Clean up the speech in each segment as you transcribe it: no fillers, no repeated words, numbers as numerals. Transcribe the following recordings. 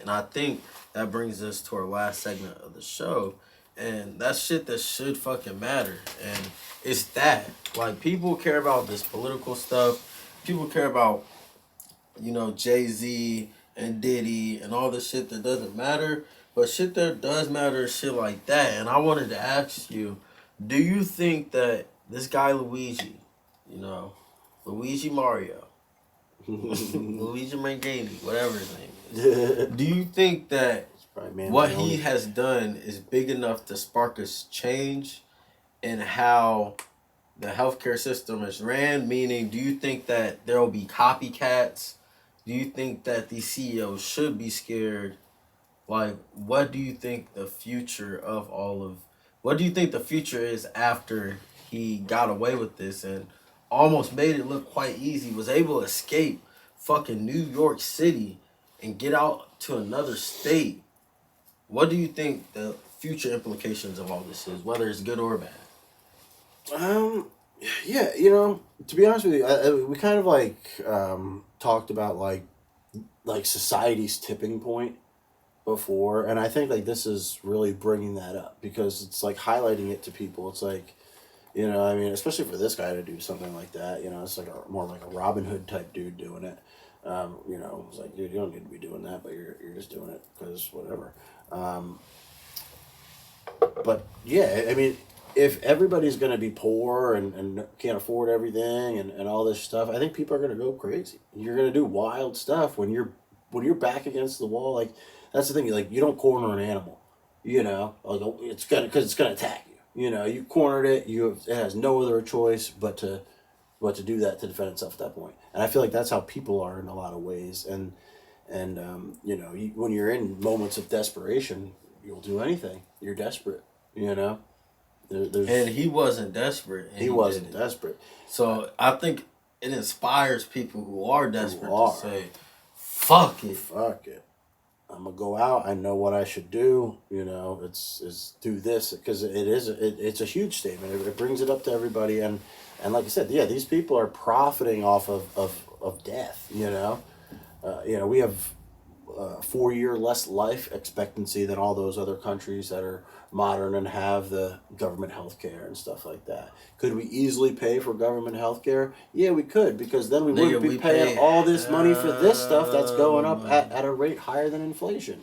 And I think that brings us to our last segment of the show. And that's shit that should fucking matter. And it's that. Like, people care about this political stuff. People care about, Jay-Z and Diddy and all the shit that doesn't matter. But shit that does matter is shit like that. And I wanted to ask you, do you think that this guy Luigi, Luigi Mario, Luigi Manganiello, whatever his name is, do you think that what he has done is big enough to spark a change in how the healthcare system is ran? Meaning, do you think that there will be copycats? Do you think that these CEOs should be scared? Like, what do you think the future what do you think the future is after he got away with this and almost made it look quite easy, was able to escape fucking New York City and get out to another state? What do you think the future implications of all this is, whether it's good or bad? Yeah, to be honest with you, we kind of talked about like society's tipping point before, and I think like this is really bringing that up because it's like highlighting it to people. It's like, I mean, especially for this guy to do something like that, it's like more like a Robin Hood type dude doing it. It's like, dude, you don't need to be doing that, but you're just doing it because whatever. But yeah, I mean, if everybody's going to be poor and can't afford everything and all this stuff, I think people are going to go crazy. You're going to do wild stuff when you're back against the wall. Like, that's the thing. Like, you don't corner an animal, like it's because it's gonna attack you. You cornered it. It has no other choice but to do that to defend itself at that point. And I feel like that's how people are in a lot of ways. And when you're in moments of desperation, you'll do anything. You're desperate. And he wasn't desperate. He wasn't desperate. So I think it inspires people who are desperate to say, "Fuck it, fuck it. I'm gonna go out. I know what I should do. It's do this because it's a huge statement. It brings it up to everybody, and like I said, yeah, these people are profiting off of death. We have 4-year less life expectancy than all those other countries that are modern and have the government health care and stuff like that. Could we easily pay for government health care? Yeah, we could, because then we wouldn't be paying all this money for this stuff that's going up at a rate higher than inflation.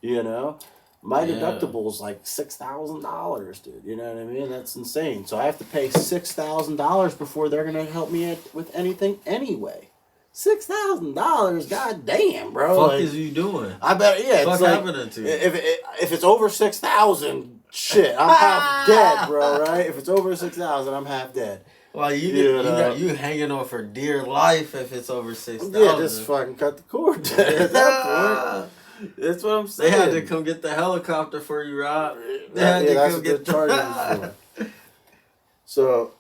My deductible's like $6,000, dude. You know what I mean? That's insane. So I have to pay $6,000 before they're gonna help me with anything anyway. $6,000, goddamn, bro. Fuck is you doing? I bet, yeah. Fuck happening to you? If it's over 6,000, shit, I'm half dead, bro. Right? If it's over 6,000, I'm half dead. Well, you hanging on for dear life if it's over 6,000. Yeah, just fucking cut the cord at that point. That's what I'm saying. They had to come get the helicopter for you, Rob. That's what they're charging for. So,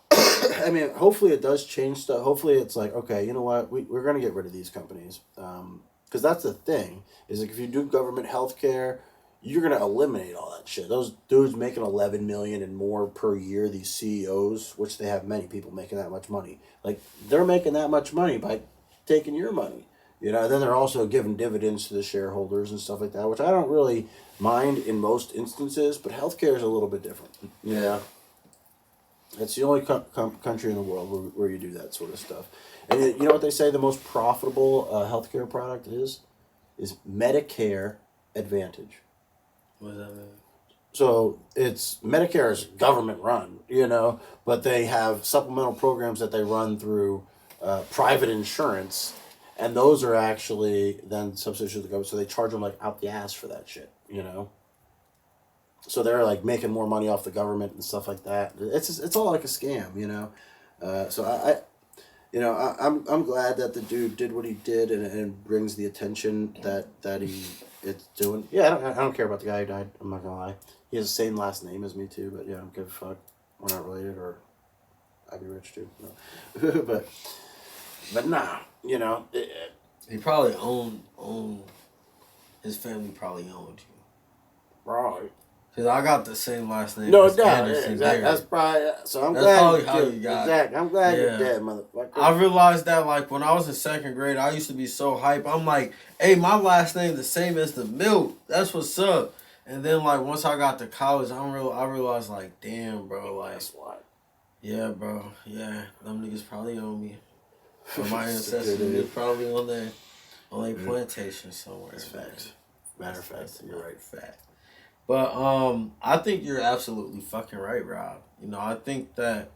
I mean, hopefully it does change stuff. Hopefully it's like, okay, you know what? We're going to get rid of these companies. Because that's the thing. Is like if you do government health care, you're going to eliminate all that shit. Those dudes making $11 million and more per year, these CEOs, which they have many people making that much money. Like, they're making that much money by taking your money. Then they're also giving dividends to the shareholders and stuff like that, which I don't really mind in most instances, but healthcare is a little bit different. It's the only country in the world where you do that sort of stuff. And you know what they say the most profitable healthcare product is? Is Medicare Advantage. What does that mean? So Medicare is government run, but they have supplemental programs that they run through private insurance, and those are actually then subsidized to the government. So they charge them like out the ass for that shit, So they're like making more money off the government and stuff like that. It's all like a scam, So I'm glad that the dude did what he did and brings the attention that it's doing. Yeah, I don't care about the guy who died. I'm not gonna lie. He has the same last name as me too, but yeah, I don't give a fuck. We're not related, or I'd be rich too. No. but nah, he probably owned. His family probably owned you. Right. Cause I got the same last name No as doubt. Yeah, Anderson. exactly. There. That's probably. So I'm That's glad probably you how killed. you got it. Exactly. I'm glad you're Yeah. dead, motherfucker. I realized that like when I was in second grade, I used to be so hype. I'm like, hey, my last name the same as the milk. That's what's up. And then like once I got to college, I realized like, damn, bro, like, That's why. yeah, bro, yeah, them niggas probably own me. Or my It's a ancestors good is age. probably on their plantation somewhere. That's facts. Man. Matter of fact, you're right. Fact. But I think you're absolutely fucking right, Rob. You know, I think that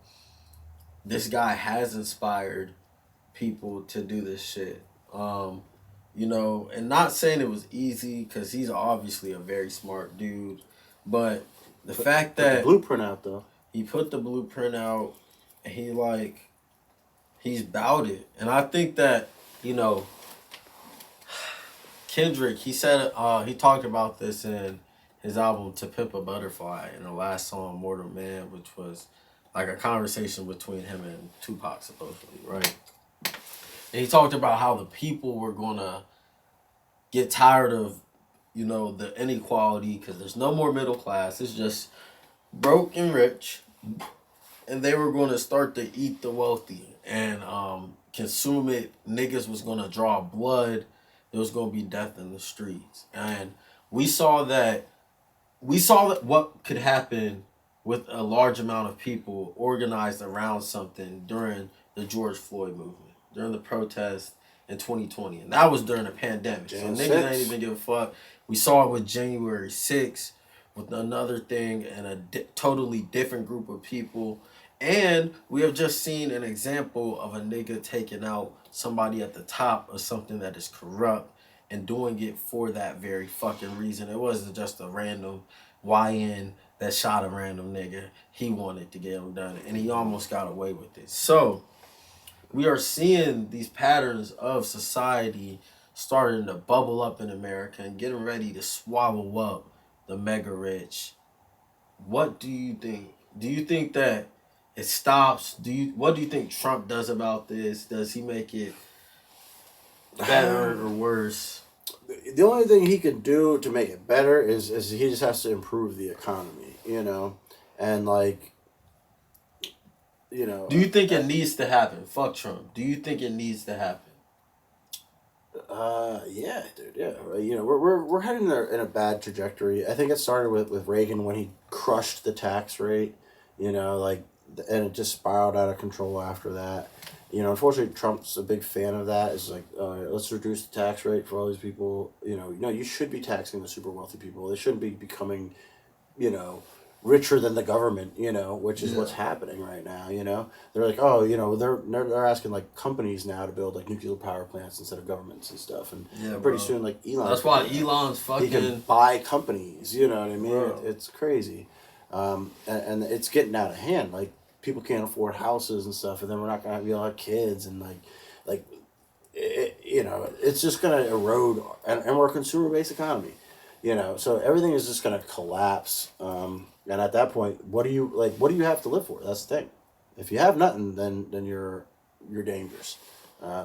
this guy has inspired people to do this shit. You know, and not saying it was easy because he's obviously a very smart dude, but the fact Put that the blueprint out though. he put the blueprint out and he's bout it, and I think that you know Kendrick, he said he talked about this in his album To Pimp a Butterfly in the last song Mortal Man, which was like a conversation between him and Tupac supposedly, right? And he talked about how the people were gonna get tired of, you know, the inequality because there's no more middle class. It's just broke and rich, and they were gonna start to eat the wealthy and consume it. Niggas was gonna draw blood. There was gonna be death in the streets, and we saw that. We saw that what could happen with a large amount of people organized around something during the George Floyd movement, during the protest in 2020. And that was during a pandemic. So Jan. niggas 6. ain't even give a fuck. We saw it with January 6th, with another thing and a totally different group of people. And we have just seen an example of a nigga taking out somebody at the top of something that is corrupt and doing it for that very fucking reason. It wasn't just a random YN that shot a random nigga. He wanted to get him done, and he almost got away with it. So we are seeing these patterns of society starting to bubble up in America and getting ready to swallow up the mega rich. What do you think? Do you think that it stops? What do you think Trump does about this? Does he make it better or worse? The only thing he can do to make it better is he just has to improve the economy, you know, and like, you know. Do you think it needs to happen? Fuck Trump. Do you think it needs to happen? Yeah, dude, yeah. Right. You know, we're heading in a bad trajectory. I think it started with Reagan when he crushed the tax rate, you know, like, and it just spiraled out of control after that. You know, unfortunately, Trump's a big fan of that. It's like, let's reduce the tax rate for all these people. You know, you should be taxing the super wealthy people. They shouldn't be becoming, you know, richer than the government. You know, which is what's happening right now. You know, they're like, oh, you know, they're asking like companies now to build like nuclear power plants instead of governments and stuff. And pretty soon, like Elon. That's why Elon's fucking. He can buy companies. You know what I mean? Bro. It's crazy, and it's getting out of hand. Like, people can't afford houses and stuff, and then we're not gonna be able to have kids, and you know, it's just gonna erode, and we're a consumer based economy, you know, so everything is just gonna collapse. And at that point, what do you have to live for? That's the thing. If you have nothing, then you're dangerous.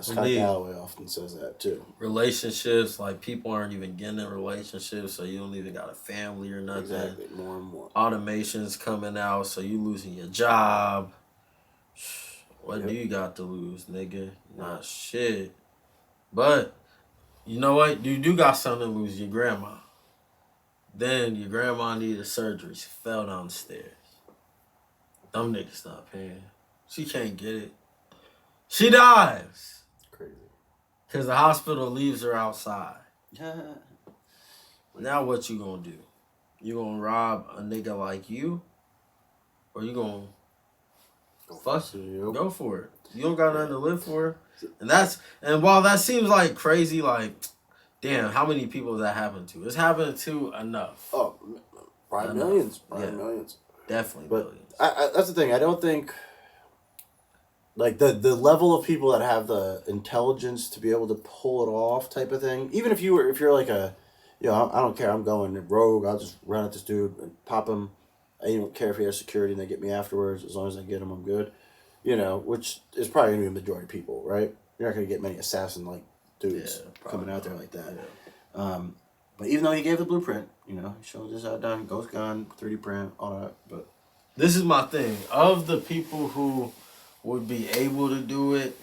Scott Galloway often says that too. Relationships, like people aren't even getting in relationships, so you don't even got a family or nothing. Exactly, more and more. Automation's coming out, so you losing your job. What do you got to lose, nigga? Not shit. But you know what? You do got something to lose, your grandma. Then your grandma needed surgery. She fell down the stairs. Them niggas not paying. She can't get it. She dies. Crazy. Because the hospital leaves her outside. Yeah. Now what you gonna do? You gonna rob a nigga like you? Or you gonna fuck you? Go for it. You don't got nothing to live for. And while that seems like crazy, like, damn, how many people does that happen to? It's happened to enough. Oh, probably millions. Probably millions. Definitely but millions. That's the thing. I don't think, like, the level of people that have the intelligence to be able to pull it off type of thing. Even if you're like a, you know, I don't care, I'm going rogue, I'll just run at this dude and pop him. I don't care if he has security and they get me afterwards. As long as I get him, I'm good. You know, which is probably going to be a majority of people, right? You're not going to get many assassin like dudes coming out there like that. Yeah. But even though he gave the blueprint, he showed this how done, ghost gun, 3D print, all that. But This is my thing. Of the people who would be able to do it,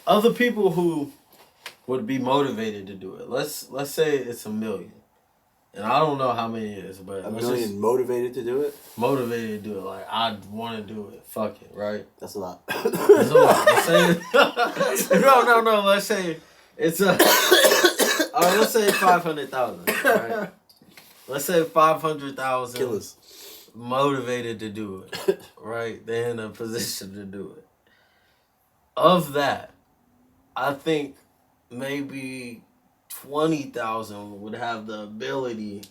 of the people who would be motivated to do it, let's say it's 1,000,000. And I don't know how many it is, but 1,000,000 motivated to do it. motivated to do it. Like, I want to do it. Fuck it, right? That's a lot. That's a lot. Let's say no. Let's say it's a. All right, let's say 500,000. Right? Let's say 500,000. Killers. Motivated to do it, right? They're in a position to do it. Of that, I think maybe 20,000 would have the ability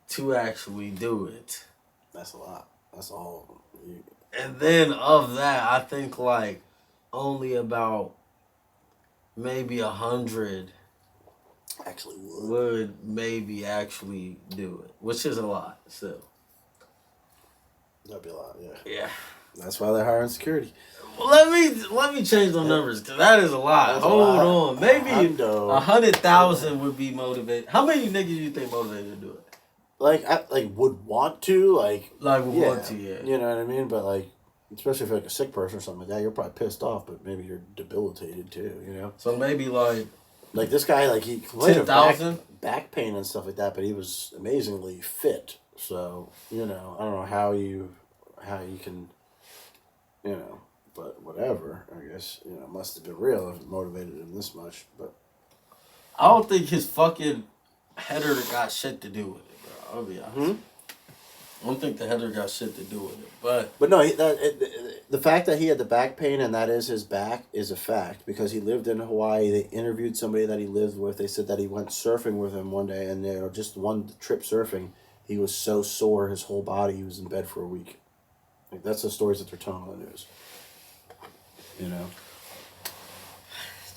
to actually do it. That's a lot. That's all. And then of that, I think like only about maybe 100 actually would maybe actually do it, which is a lot still. That'd be a lot, yeah. Yeah. That's why they're hiring security. Well, let me change the numbers because that is a lot. That's Hold a lot. on, maybe Hundo. 100,000 would be motivated. How many niggas you think motivated to do it? Like would want to Would want to, yeah. You know what I mean? But like, especially if you're like a sick person or something like that, you're probably pissed off, but maybe you're debilitated too. You know. So maybe like this guy, like he complained of 10,000 back pain and stuff like that, but he was amazingly fit. So I don't know how you can, but whatever. I guess it must have been real if it motivated him this much. But I don't think his fucking header got shit to do with it, bro. I'll be honest. I don't think the header got shit to do with it, but no, the fact that he had the back pain and that is his back is a fact because he lived in Hawaii. They interviewed somebody that he lived with. They said that he went surfing with him one day, and just one trip surfing, he was so sore his whole body he was in bed for a week. Like that's the stories that they're telling on the news.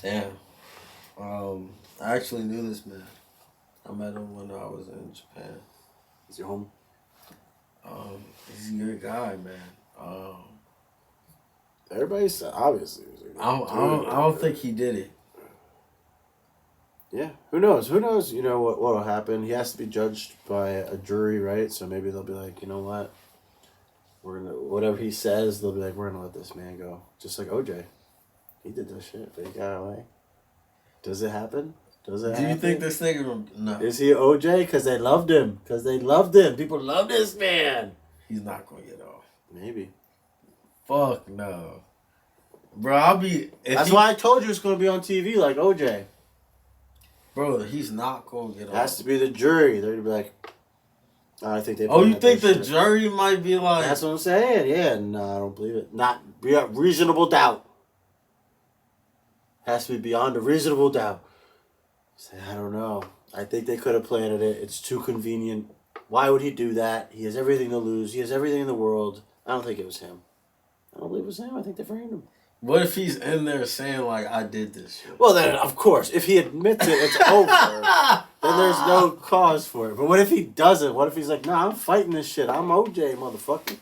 Damn. I actually knew this man. I met him when I was in Japan. Is your home? He's a good guy, man. Everybody's obviously. I don't think he did it. Yeah, who knows? Who knows? What'll happen? He has to be judged by a jury, right? So maybe they'll be like, you know what? We're gonna whatever he says. They'll be like, we're gonna let this man go, just like OJ. He did this shit, but he got away. Does it happen? Do you think this nigga? No. Is he OJ? Because they loved him. People love this man. He's not gonna get off. Maybe. Fuck no. Bro, I'll be... That's why I told you it's gonna be on TV like OJ. Bro, he's not gonna get off. It has to be the jury. They're gonna be like... I think they... Oh, you think the jury might be like... That's what I'm saying. Yeah, no, I don't believe it. Not reasonable doubt. Has to be beyond a reasonable doubt. I don't know. I think they could have planted it. It's too convenient. Why would he do that? He has everything to lose. He has everything in the world. I don't think it was him. I don't believe it was him. I think they framed him. What if he's in there saying, like, I did this shit? Well, then, of course, if he admits it, it's over. Then there's no cause for it. But what if he doesn't? What if he's like, nah, I'm fighting this shit. I'm OJ, motherfucker.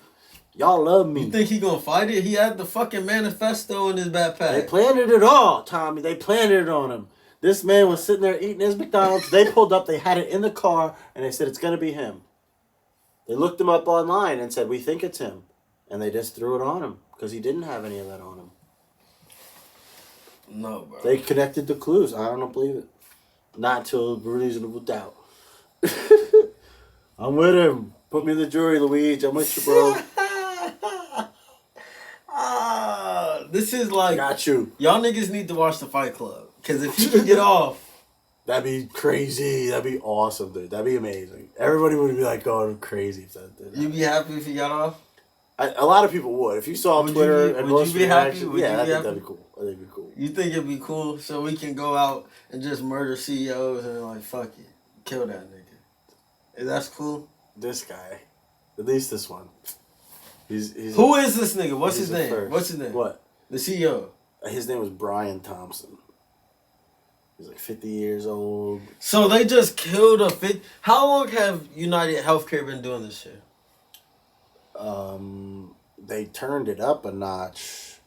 Y'all love me. You think he gonna fight it? He had the fucking manifesto in his backpack. They planted it all, Tommy. They planted it on him. This man was sitting there eating his McDonald's. They pulled up. They had it in the car, and they said, it's going to be him. They looked him up online and said, we think it's him. And they just threw it on him because he didn't have any of that on him. No, bro. They connected the clues. I don't believe it. Not till reasonable doubt. I'm with him. Put me in the jury, Luigi. I'm with you, bro. This is like... Got you. Y'all niggas need to watch the Fight Club. Because if he can get off... That'd be crazy. That'd be awesome, dude. That'd be amazing. Everybody would be like going crazy if that did. You'd be happy if he got off? A lot of people would. If you saw Twitter and most reactions, yeah, I think that'd be cool. I think it'd be cool. You think it'd be cool so we can go out and just murder CEOs and like, fuck it. Kill that nigga. Is that cool? This guy. At least this one. He's Who is this nigga? What's his name? First. What's his name? What? The CEO. His name was Brian Thompson. He's like 50 years old. So they just killed a 50... How long have UnitedHealthcare been doing this shit? They turned it up a notch.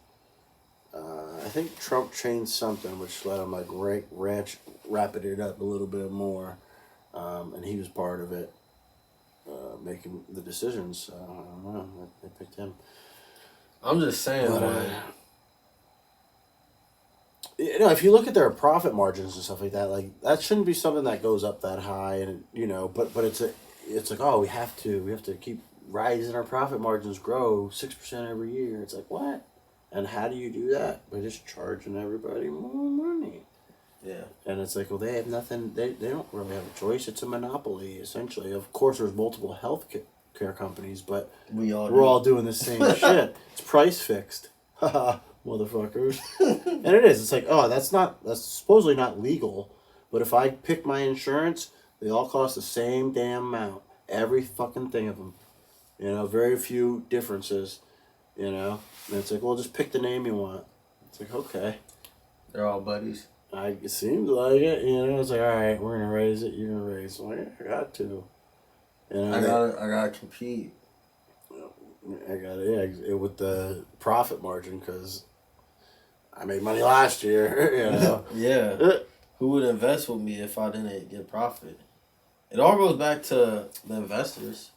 I think Trump changed something which let him like rapid it up a little bit more. and he was part of it, making the decisions. So, I don't know. They picked him. I'm just saying, But, like, if you look at their profit margins and stuff like that, like that shouldn't be something that goes up that high, and but it's like, oh, we have to keep rising our profit margins, grow 6% every year. It's like, what? And how do you do that? By just charging everybody more money. yeah. And it's like, well, they have nothing. They don't really have a choice. It's a monopoly, essentially. Of course, there's multiple health care companies, but we're all doing the same shit. It's price fixed. Haha, motherfuckers. And it is. It's like, oh, that's supposedly not legal, but if I pick my insurance, they all cost the same damn amount. Every fucking thing of them. Very few differences. And it's like, well, just pick the name you want. It's like, okay. They're all buddies. It seems like it. It's like, all right, we're gonna raise it. You're gonna raise it. I'm like, yeah, I got to. I gotta compete. I got it. Yeah, with the profit margin because I made money last year. Yeah. Who would invest with me if I didn't get profit? It all goes back to the investors.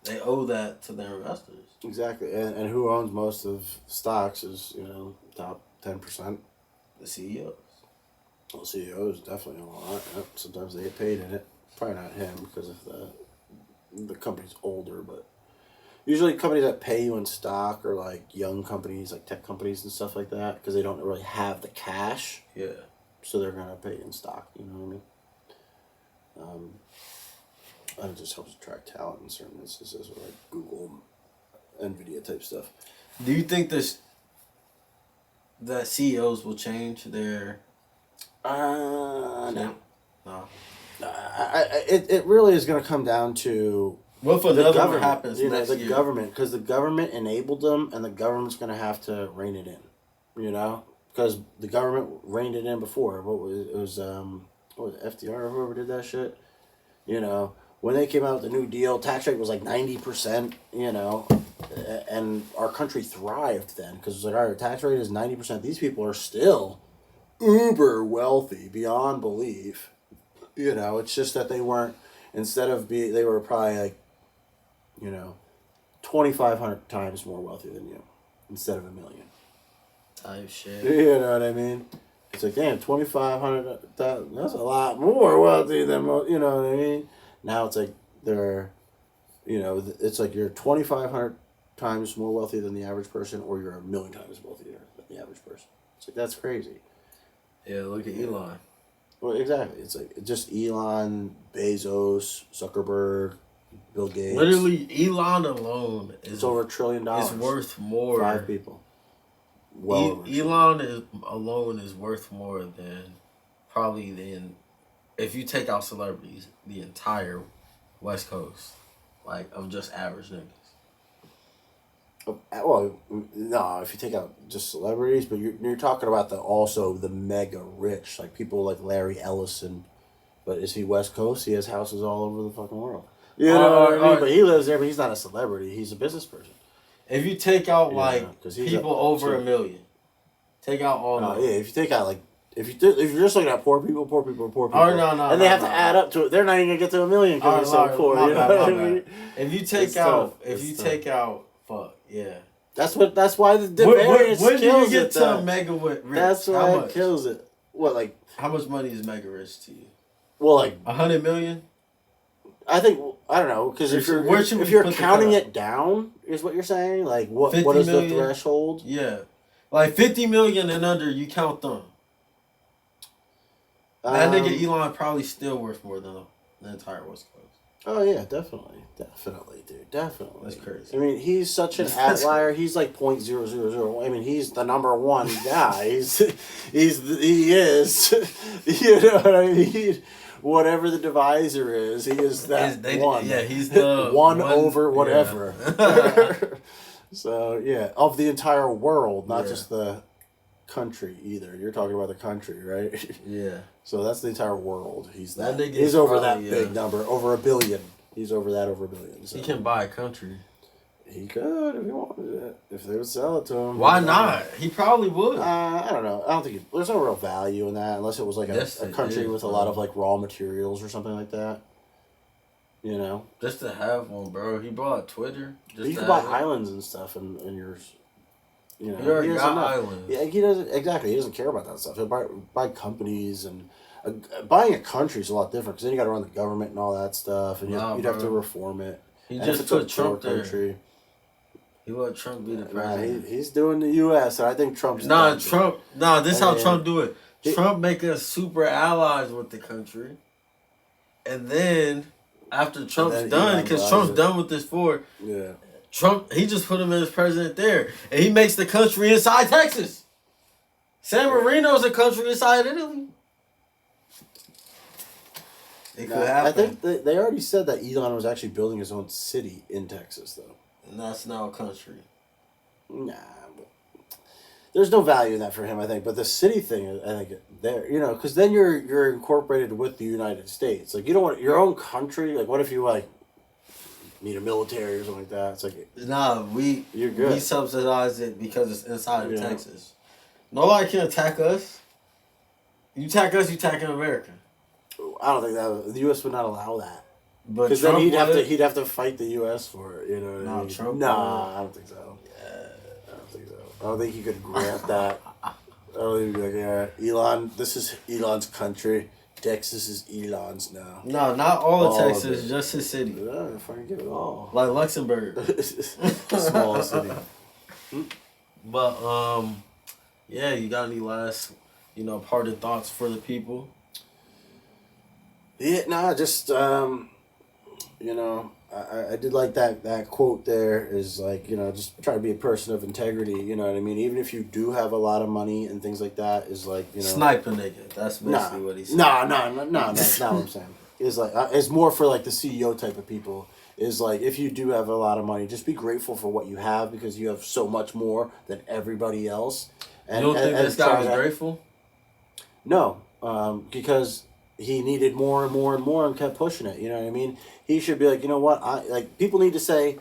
They owe that to their investors. Exactly, and who owns most of stocks is top 10%. The CEOs. Well, CEOs definitely own a lot. Yep. Sometimes they get paid in it. Probably not him because of the company's older, but usually companies that pay you in stock are like young companies, like tech companies and stuff like that, because they don't really have the cash. Yeah. So they're gonna pay you in stock. You know what I mean? And it just helps attract talent in certain instances, or like Google, NVIDIA type stuff. Do you think that CEOs will change their? No. No. It really is going to come down to what if another one happens next the year? government, because the government enabled them, and the government's going to have to rein it in. Because the government reined it in before. What was FDR or whoever did that shit? When they came out with the New Deal, tax rate was like 90%. And our country thrived then because it's like, our tax rate is 90%. These people are still uber wealthy beyond belief. It's just that they weren't, they were probably like, 2,500 times more wealthy than you instead of 1 million. Type shit. You know what I mean? It's like, damn, 2,500, that's a lot more wealthy than most, you know what I mean? Now it's like they're, it's like you're 2,500 times more wealthy than the average person, or you're 1 million times wealthier than the average person. It's like, that's crazy. Yeah, look at Elon. Well, exactly. It's like just Elon, Bezos, Zuckerberg, Bill Gates. Literally, Elon alone is over $1 trillion. It's worth more. 5 people. Well, Elon alone is worth more than if you take out celebrities, the entire West Coast, like of just average niggas. Well, no, if you take out just celebrities, but you're talking about the mega rich, like people like Larry Ellison, but is he West Coast? He has houses all over the fucking world. You know what I mean? But he lives there, but he's not a celebrity. He's a business person. If you take out people over 1 million, take out all. No, yeah. If you take out if you're just looking at poor people, oh, no, and they have to add up to it, they're not even gonna get to 1 million because they're so poor. If you take out, fuck yeah. That's why the variance when kills do you get it. To a mega rich? That's why it kills it. What, like? How much money is mega rich to you? Well, like 100 million. I think I don't know because if you're counting it down, is what you're saying. Like what is million? The threshold? Yeah, like 50 million and under, you count them. That nigga Elon probably still worth more than the entire West Coast. Oh yeah, definitely, dude, definitely. That's crazy. I mean, he's such an outlier. He's like 0.000. I mean, he's the number one guy. he is. You know what I mean? Whatever the divisor is, he is that one. Yeah, he's the one over whatever. Yeah. So yeah, of the entire world, not just the country either. You're talking about the country, right? Yeah. So that's the entire world. He's that nigga. He's over that big number, over 1 billion. He's over that, over 1 billion. So. He can buy a country. He could if he wanted it. If they would sell it to him. Why not? He probably would. I don't know. I don't think there's no real value in that unless it was like a country with a lot of like raw materials or something like that. You know, Just to have one, bro. He bought Twitter. Just you to can buy have it. islands and stuff, and yours. You know, He already doesn't got know. islands. Yeah, he doesn't exactly. He doesn't care about that stuff. He'll buy companies and buying a country is a lot different because then you got to run the government and all that stuff, and Nah, you'd have to bro. reform it. He And if just it's a put poor Trump there. country, He let Trump be the nah, president. he's doing the U.S. and I think Trump's Nah, done. Trump. Nah, this I how mean, Trump do it. he- Trump make us super allies with the country, and then after Trump's then done, Elon because buys Trump's it. done with this for Yeah. Trump, he just put him as president there, and he makes the country inside Texas. San Marino's a country inside Italy. It could happen. I think they already said that Elon was actually building his own city in Texas, though. And that's now a country. Nah, but there's no value in that for him, I think. But the city thing, I think, there, you know, because then you're incorporated with the United States. Like, you don't want your own country. Like, what if you like need a military or something like that? It's like, Nah, you're good. we subsidize it because it's inside of Yeah. Texas. Nobody can attack us. You attack us, you attacking America. I don't think that the U.S. would not allow that. But Because Trump then he'd have to fight the U.S. for it. You know what I mean? Trump Nah, would. I don't think so. I don't think so. I don't think he could grant that. I don't think he'd be like, yeah, Elon, this is Elon's country. Texas is Elon's now. No, not all of All of Texas, it. just his city. Yeah, fucking give it all. Like Luxembourg. Small city. But yeah, you got any last, parting thoughts for the people? Yeah, nah, just I did like that quote there is like, just try to be a person of integrity, you know what I mean? Even if you do have a lot of money and things like that is like, Snipe a nigga. That's basically what he said. No, that's not what I'm saying. It's like it's more for like the CEO type of people. Is like if you do have a lot of money, just be grateful for what you have because you have so much more than everybody else. And, you don't think this guy was grateful? No, because he needed more and more and more and kept pushing it. You know what I mean? He should be like, you know what? People need to say,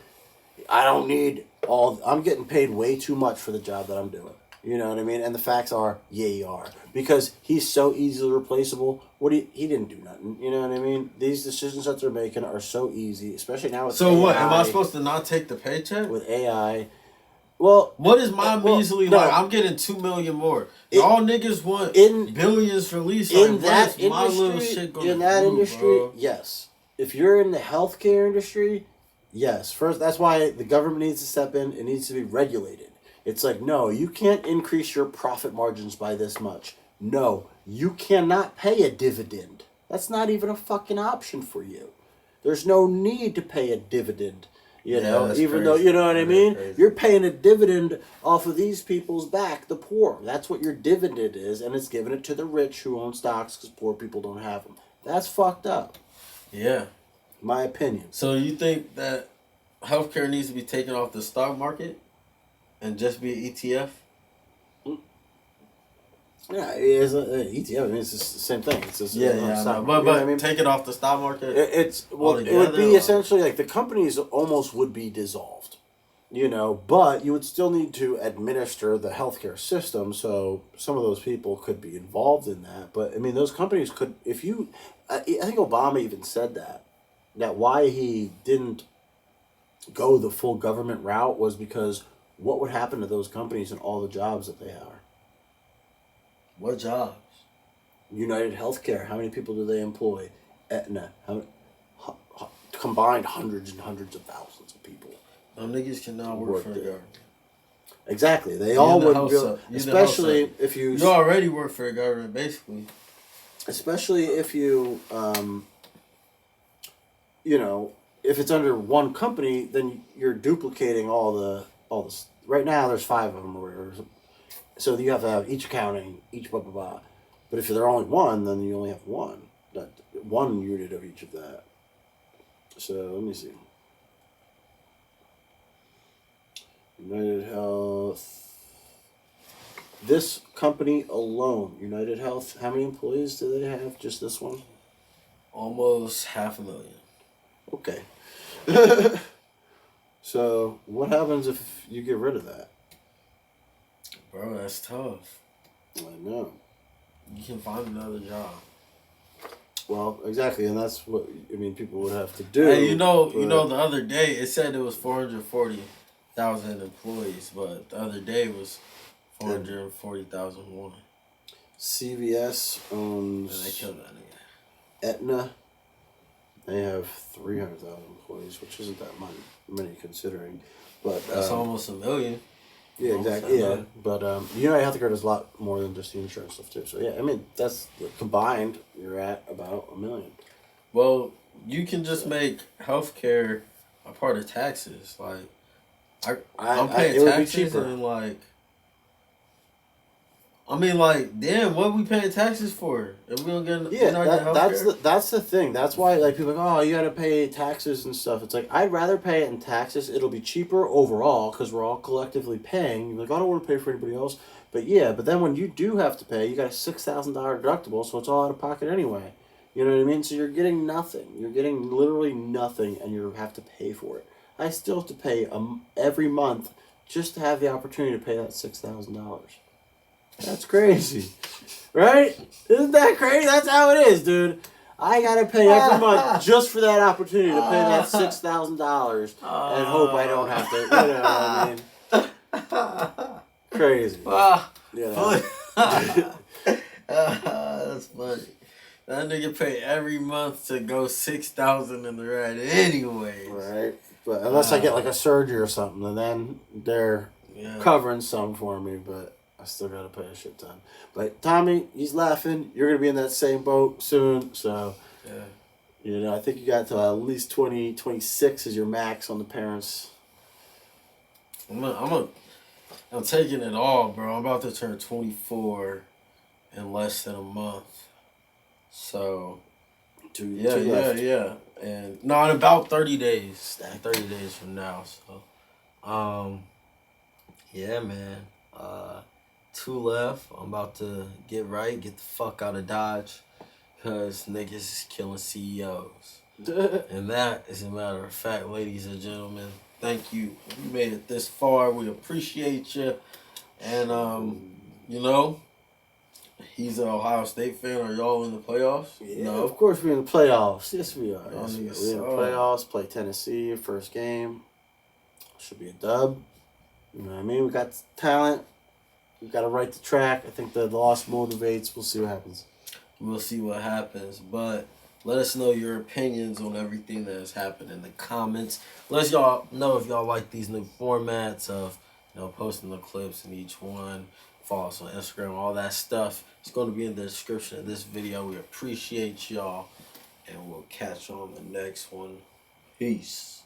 I don't need all. I'm getting paid way too much for the job that I'm doing. You know what I mean? And the facts are, yeah, you are. Because he's so easily replaceable. He didn't do nothing. You know what I mean? These decisions that they're making are so easy, especially now with So AI, what? Am I supposed to not take the paycheck? with AI. Well, what is my measly no. like? I'm getting $2 million more. Y'all niggas want billions for lease. In like, that industry, my little shit gonna industry, bro? yes. If you're in the healthcare industry, yes. First, that's why the government needs to step in. It needs to be regulated. It's like, no, you can't increase your profit margins by this much. No, you cannot pay a dividend. That's not even a fucking option for you. There's no need to pay a dividend. Even though, you know what I mean? Crazy. You're paying a dividend off of these people's back, the poor. That's what your dividend is, and it's giving it to the rich who own stocks because poor people don't have them. That's fucked up. Yeah. My opinion. So you think that healthcare needs to be taken off the stock market and just be an ETF? Yeah, it's an ETF. I mean, it's just the same thing. It's just But take it off the stock market. It would be essentially like the companies almost would be dissolved, but you would still need to administer the healthcare system. So some of those people could be involved in that. But I mean, those companies could. I think Obama even said that why he didn't go the full government route was because what would happen to those companies and all the jobs that they are. What jobs? UnitedHealthcare, how many people do they employ? Aetna, combined hundreds and hundreds of thousands of people. Them niggas can now work for the government. Exactly, they all would be, especially if you. You already work for the government, basically. Especially if you, if it's under one company, then you're duplicating all the. Right now, there's 5 of them, or so you have to have each accounting, each blah blah blah. But if they're only one, then you only have one. That one unit of each of that. So let me see. United Health. This company alone, United Health, how many employees do they have? Just this one? Almost 500,000. Okay. So what happens if you get rid of that? Bro, that's tough. I know. You can find another job. Well, exactly, and that's what I mean. People would have to do. Hey, but- the other day it said it was 440,000 employees, but the other day was 440,001. CVS And they owns killed that nigga. Aetna. They have 300,000 employees, which isn't that many considering. But That's almost a million. yeah, Almost exactly. that Yeah, million. but UnitedHealthcare does a lot more than just the insurance stuff too. So yeah, I mean that's combined. You're at about $1 million. Well, you can just make healthcare a part of taxes. Like, I'm paying it would be taxes cheaper. and like, I mean, like, damn, what we paying taxes for? If we don't get Yeah, we're not getting healthcare? that's the thing. That's why like people are like, oh, you got to pay taxes and stuff. It's like I'd rather pay it in taxes. It'll be cheaper overall because we're all collectively paying. You're like, I don't want to pay for anybody else. But yeah, but then when you do have to pay, you got a $6,000 deductible, so it's all out of pocket anyway. You know what I mean? So you're getting nothing. You're getting literally nothing, and you have to pay for it. I still have to pay every month just to have the opportunity to pay that $6,000. That's crazy, right? Isn't that crazy? That's how it is, dude. I gotta pay every month just for that opportunity to pay that $6,000 and hope I don't have to. You know what I mean? Crazy. You know. That's funny. That nigga pay every month to go 6,000 in the red anyway. Right. But unless I get like a surgery or something, and then they're covering some for me, but I still gotta pay a shit ton. But Tommy, he's laughing. You're gonna be in that same boat soon, so I think you got to at least 26 is your max on the parents. I'm taking it all, bro. I'm about to turn 24 in less than a month. So Two yeah. And no, in about 30 days. 30 days from now. So yeah, man. 2 left. I'm about to get the fuck out of Dodge, because niggas is killing CEOs. And that is a matter of fact, ladies and gentlemen. Thank you. You made it this far. We appreciate you. And he's an Ohio State fan. Are y'all in the playoffs? Yeah, No. of course we're in the playoffs. Yes, we are. Oh, Yes, we are. nigga, We're in the so- playoffs. Play Tennessee, first game. Should be a dub. You know what I mean? We got talent. We got to right the track. I think the loss motivates. We'll see what happens. We'll see what happens. But let us know your opinions on everything that has happened in the comments. Let y'all know if y'all like these new formats of posting the clips in each one. Follow us on Instagram, all that stuff. It's going to be in the description of this video. We appreciate y'all, and we'll catch you on the next one. Peace.